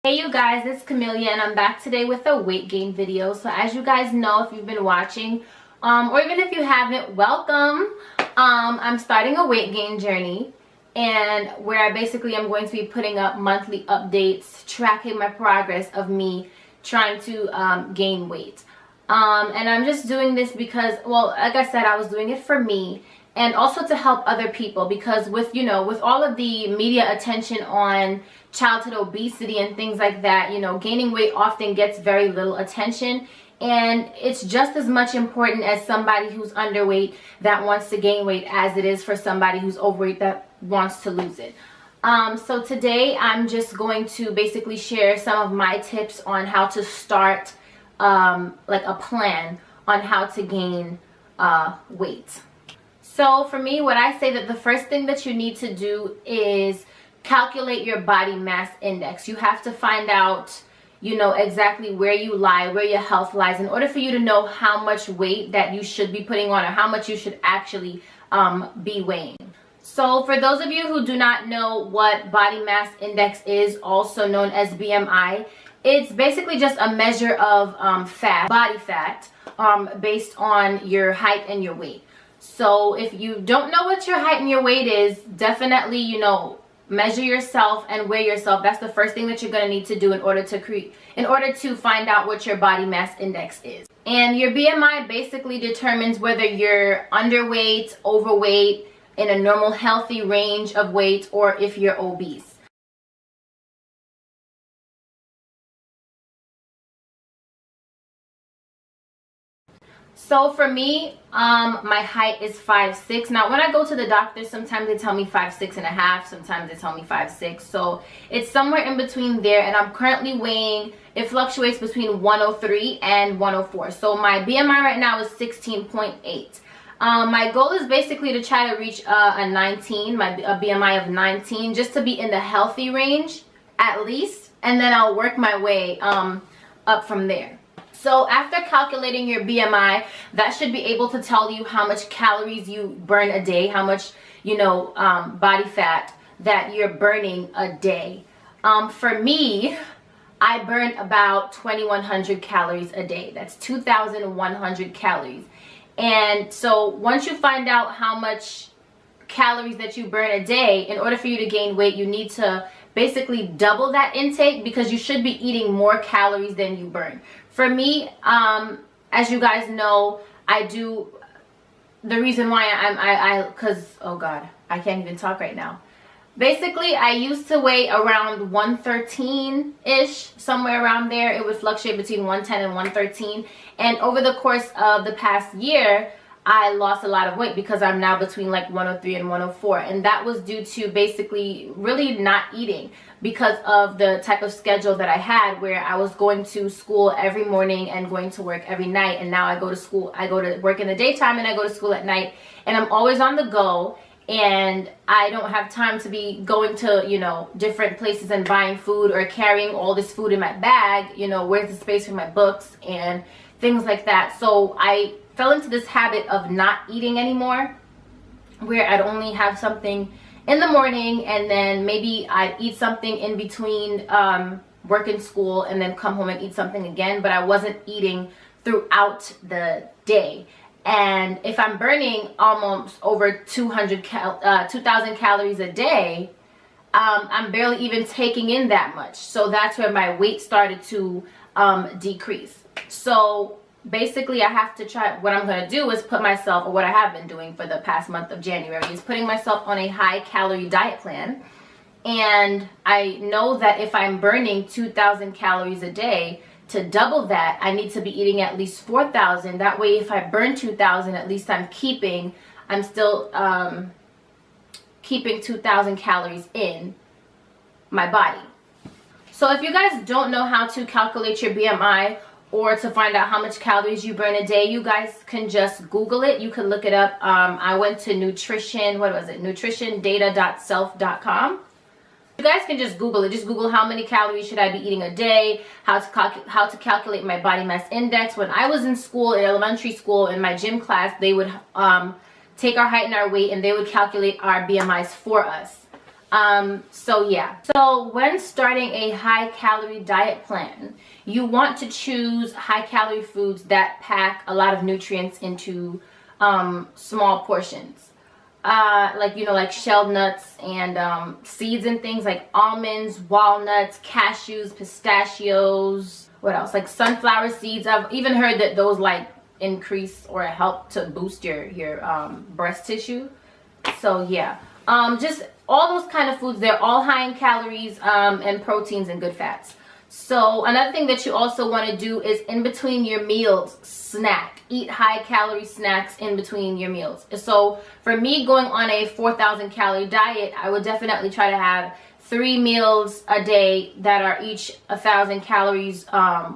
Hey you guys, it's Camilia and I'm back today with a weight gain video. So as you guys know, if you've been watching, or even if you haven't, welcome. I'm starting a weight gain journey, and where I basically am going to be putting up monthly updates, tracking my progress of me trying to gain weight. And I'm just doing this because, well, like I said, I was doing it for me and also to help other people, because with all of the media attention on childhood obesity and things like that, gaining weight often gets very little attention, and it's just as much important as somebody who's underweight that wants to gain weight as it is for somebody who's overweight that wants to lose it. So today I'm just going to basically share some of my tips on how to start like a plan on how to gain weight. So for me, what I say that the first thing that you need to do is calculate your body mass index. You have to find out, exactly where you lie, where your health lies, in order for you to know how much weight that you should be putting on or how much you should actually be weighing. So for those of you who do not know what body mass index is, also known as BMI, it's basically just a measure of body fat, based on your height and your weight. So if you don't know what your height and your weight is, definitely, measure yourself and weigh yourself. That's the first thing that you're going to need to do in order to find out what your body mass index is. And your BMI basically determines whether you're underweight, overweight, in a normal healthy range of weight, or if you're obese. So for me, my height is 5'6". Now when I go to the doctor, sometimes they tell me 5'6.5", sometimes they tell me 5'6". So it's somewhere in between there, and I'm currently weighing, it fluctuates between 103 and 104. So my BMI right now is 16.8. My goal is basically to try to reach a 19, a BMI of 19, just to be in the healthy range at least, and then I'll work my way up from there. So after calculating your BMI, that should be able to tell you how much calories you burn a day, how much, body fat that you're burning a day. For me, I burn about 2,100 calories a day. That's 2,100 calories. And so once you find out how much calories that you burn a day, in order for you to gain weight, you need to basically double that intake, because you should be eating more calories than you burn. For me, as you guys know, the reason why because, oh God, I can't even talk right now. Basically, I used to weigh around 113-ish, somewhere around there. It would fluctuate between 110 and 113. And over the course of the past year, I lost a lot of weight, because I'm now between like 103 and 104. And that was due to basically really not eating, because of the type of schedule that I had, where I was going to school every morning and going to work every night. And now I go to work in the daytime and I go to school at night, and I'm always on the go. And I don't have time to be going to, different places and buying food, or carrying all this food in my bag. Where's the space for my books and things like that. So I fell into this habit of not eating anymore, where I'd only have something in the morning, and then maybe I'd eat something in between work and school, and then come home and eat something again. But I wasn't eating throughout the day. And if I'm burning almost over 2,000 calories a day, I'm barely even taking in that much. So that's where my weight started to decrease. So basically, I have to try, what I'm going to do is put myself, or what I have been doing for the past month of January, is putting myself on a high calorie diet plan. And I know that if I'm burning 2,000 calories a day, to double that, I need to be eating at least 4,000. That way, if I burn 2,000, at least I'm still keeping 2,000 calories in my body. So if you guys don't know how to calculate your BMI, or to find out how much calories you burn a day, you guys can just Google it. You can look it up. I went to nutritiondata.self.com. You guys can just Google it. Just Google how many calories should I be eating a day, how to calculate my body mass index. When I was in school, in elementary school, in my gym class, they would take our height and our weight, and they would calculate our BMIs for us. So yeah, so when starting a high calorie diet plan, you want to choose high calorie foods that pack a lot of nutrients into small portions. Like, you know, like shelled nuts and seeds and things like almonds, walnuts, cashews, pistachios. What else? Like sunflower seeds. I've even heard that those like increase or help to boost your breast tissue. So yeah, just all those kind of foods, they're all high in calories and proteins and good fats. So another thing that you also want to do is in between your meals, snack. Eat high calorie snacks in between your meals. So for me, going on a 4,000 calorie diet, I would definitely try to have 3 meals a day that are each 1,000 calories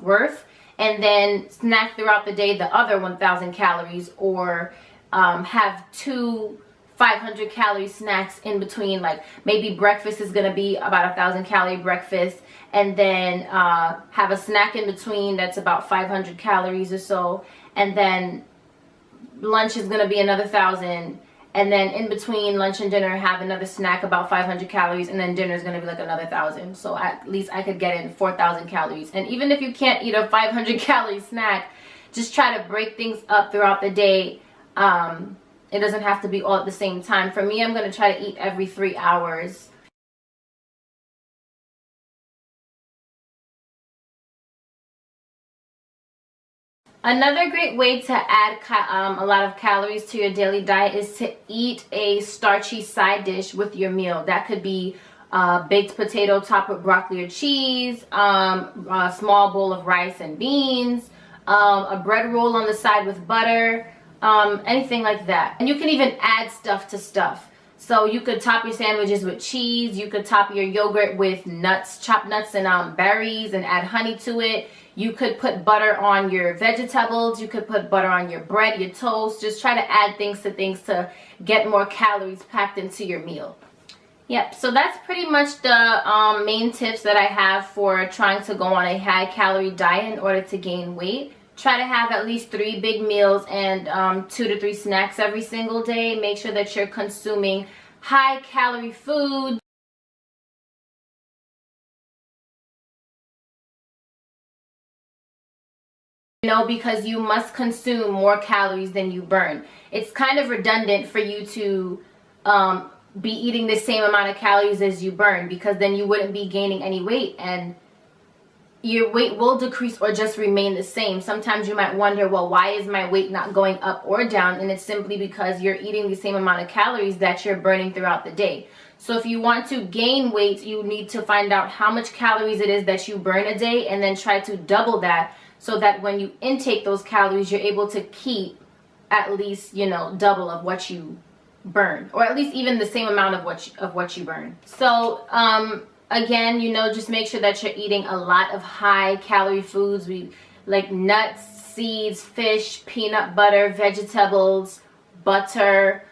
worth, and then snack throughout the day the other 1,000 calories, or have 2 500 calorie snacks in between. Like maybe breakfast is going to be about 1,000 calorie breakfast, and then have a snack in between that's about 500 calories or so, and then lunch is going to be another 1,000, and then in between lunch and dinner have another snack about 500 calories, and then dinner is going to be like another 1,000. So at least I could get in 4,000 calories. And even if you can't eat a 500 calorie snack, just try to break things up throughout the day. It doesn't have to be all at the same time. For me, I'm going to try to eat every 3 hours. Another great way to add a lot of calories to your daily diet is to eat a starchy side dish with your meal. That could be baked potato topped with broccoli or cheese, a small bowl of rice and beans, a bread roll on the side with butter, anything like that. And you can even add stuff to stuff. So you could top your sandwiches with cheese. You could top your yogurt with nuts, chopped nuts and berries, and add honey to it. You could put butter on your vegetables. You could put butter on your bread, your toast. Just try to add things to get more calories packed into your meal. Yep, so that's pretty much the main tips that I have for trying to go on a high calorie diet in order to gain weight. Try to have at least 3 big meals and 2 to 3 snacks every single day. Make sure that you're consuming high calorie food. You know, because you must consume more calories than you burn. It's kind of redundant for you to be eating the same amount of calories as you burn, because then you wouldn't be gaining any weight and your weight will decrease or just remain the same. Sometimes you might wonder, well, why is my weight not going up or down? And it's simply because you're eating the same amount of calories that you're burning throughout the day. So if you want to gain weight, you need to find out how much calories it is that you burn a day, and then try to double that, so that when you intake those calories, you're able to keep at least, you know, double of what you burn, or at least even the same amount of what you burn. So again, you know, just make sure that you're eating a lot of high calorie foods. Like nuts, seeds, fish, peanut butter, vegetables, butter,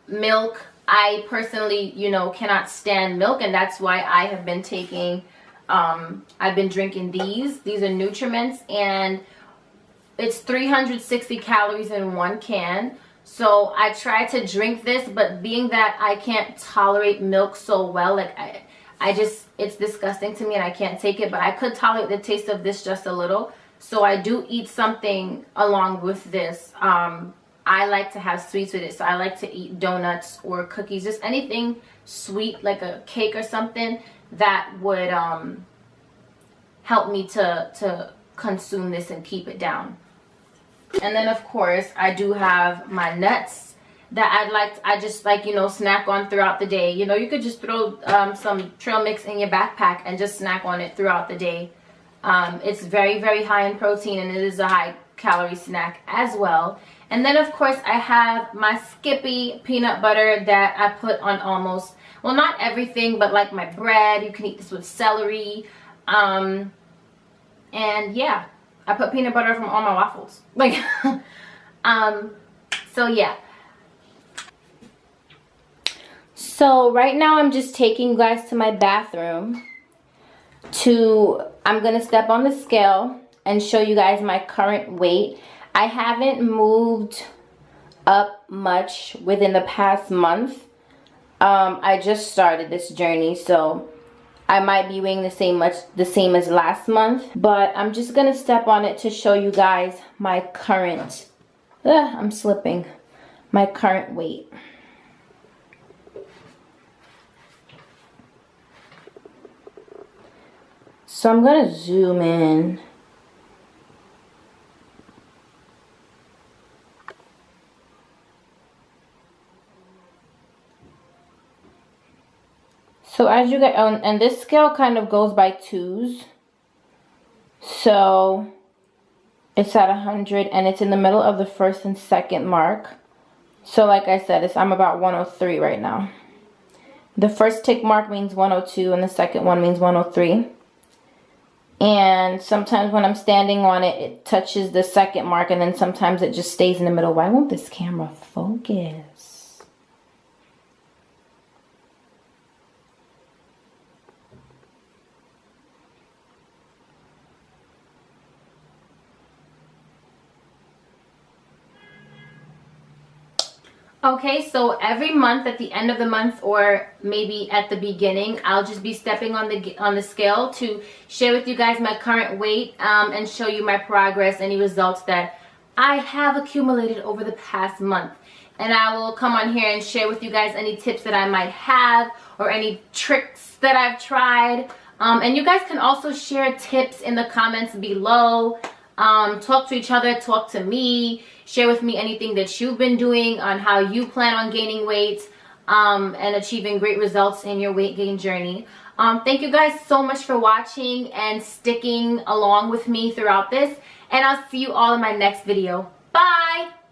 milk. I personally, you know, cannot stand milk, and that's why I have been taking I've been drinking these are nutriments, and it's 360 calories in 1 can. So I try to drink this, but being that I can't tolerate milk so well, like I just, it's disgusting to me and I can't take it, but I could tolerate the taste of this just a little. So I do eat something along with this. I like to have sweets with it, so I like to eat donuts or cookies, just anything sweet like a cake or something that would help me to consume this and keep it down. And then of course I do have my nuts that I just like, you know, snack on throughout the day. You know, you could just throw some trail mix in your backpack and just snack on it throughout the day. It's very, very high in protein, and it is a high calorie snack as well. And then of course I have my Skippy peanut butter that I put on almost, well, not everything, but like my bread. You can eat this with celery. And yeah, I put peanut butter from all my waffles. Like, so yeah. So right now I'm just taking you guys to my bathroom I'm gonna step on the scale and show you guys my current weight. I haven't moved up much within the past month. I just started this journey, so I might be weighing the same as last month, but I'm just gonna step on it to show you guys my current, I'm slipping, my current weight. So I'm gonna zoom in. So as you get on, and this scale kind of goes by twos. So it's at 100 and it's in the middle of the first and second mark. So like I said, I'm about 103 right now. The first tick mark means 102 and the second one means 103. And sometimes when I'm standing on it, it touches the second mark, and then sometimes it just stays in the middle. Why won't this camera focus? Okay, so every month at the end of the month, or maybe at the beginning, I'll just be stepping on the scale to share with you guys my current weight and show you my progress, any results that I have accumulated over the past month. And I will come on here and share with you guys any tips that I might have or any tricks that I've tried. And you guys can also share tips in the comments below. Talk to each other, talk to me, share with me anything that you've been doing on how you plan on gaining weight and achieving great results in your weight gain journey. Thank you guys so much for watching and sticking along with me throughout this, and I'll see you all in my next video. Bye!